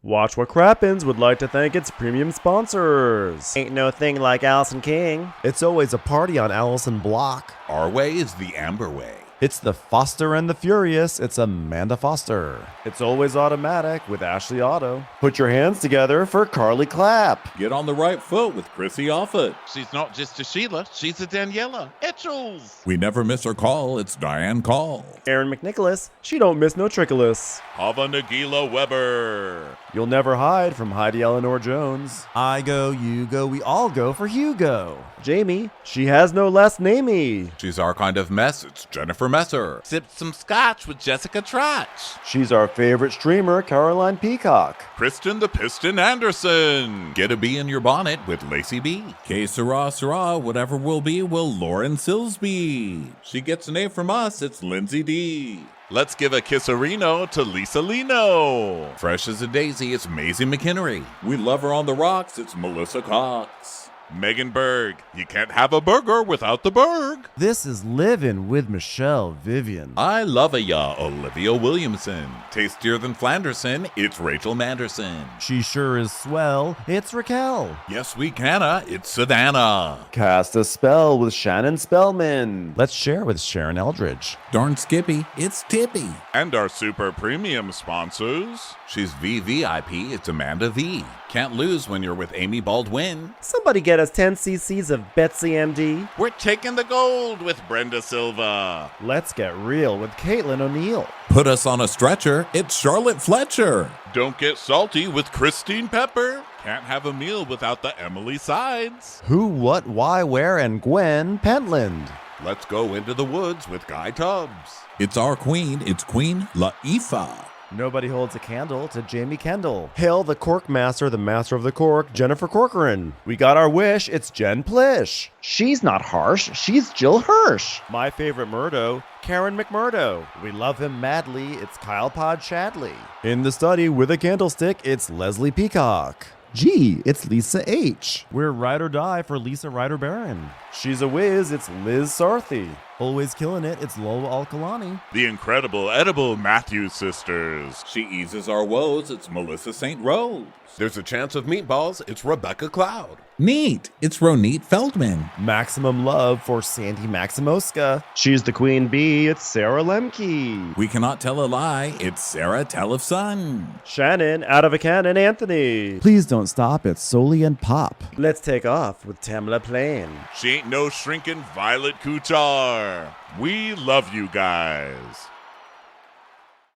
Watch What Crappens would like to thank its premium sponsors. Ain't no thing like Allison King. It's always a party on Allison Block. Our way is the Amber way. It's the Foster and the Furious. It's Amanda Foster. It's always automatic with Ashley Auto. Put your hands together for Carly Clapp. Get on the right foot with Chrissy Offit. She's not just a Sheila, she's a Daniela. Etchels. We never miss our call. It's Diane Call. Aaron McNicholas. She don't miss no trickolas. Hava Nagila Weber. You'll never hide from Heidi Eleanor Jones. I go, you go, we all go for Hugo. Jamie. She has no last namey. She's our kind of mess. It's Jennifer Messer. Sipped some scotch with Jessica Trotch. She's our favorite streamer, Caroline Peacock. Kristen the Piston Anderson. Get a bee in your bonnet with Lacey B. K Sarah, whatever will be, will Lauren Silsby. She gets an A from us. It's Lindsay D. Let's give a kisserino to Lisa Lino. Fresh as a daisy, it's Maisie McHenry. We love her on the rocks. It's Melissa Cox. Megan Berg. You can't have a burger without the Berg. This is Livin' with Michelle Vivian. I love ya, Olivia Williamson. Tastier than Flanderson, it's Rachel Manderson. She sure is swell. It's Raquel. Yes, we canna, it's Savannah. Cast a spell with Shannon Spellman. Let's share with Sharon Eldridge. Darn Skippy, it's Tippy. And our super premium sponsors. She's VVIP, it's Amanda V. Can't lose when you're with Amy Baldwin. Somebody get us 10 cc's of Betsy MD. We're taking the gold with Brenda Silva. Let's get real with Caitlin O'Neill. Put us on a stretcher, it's Charlotte Fletcher. Don't get salty with Christine Pepper. Can't have a meal without the Emily Sides. Who, what, why, where, and Gwen Pentland. Let's go into the woods with Guy Tubbs. It's our queen, it's Queen Laifah. Nobody holds a candle to Jamie Kendall. Hail the Cork Master, the Master of the Cork, Jennifer Corcoran. We got our wish, it's Jen Plish. She's not harsh, she's Jill Hirsch. My favorite Murdo, Karen McMurdo. We love him madly, it's Kyle Pod Shadley. In the study with a candlestick, it's Leslie Peacock. Gee, it's Lisa H. We're ride or die for Lisa Ryder Barron. She's a whiz, it's Liz Sarthy. Always killing it, it's Lola Alkalani. The incredible edible Matthews sisters. She eases our woes, it's Melissa St. Rose. There's a chance of meatballs, it's Rebecca Cloud. Neat, it's Ronit Feldman. Maximum love for Sandy Maximoska. She's the queen bee, it's Sarah Lemke. We cannot tell a lie, it's Sarah Tellefson. Shannon, out of a cannon, Anthony. Please don't stop, it's Soli and Pop. Let's take off with Tamla Plain. She ain't no shrinking Violet Kuchar. We love you guys.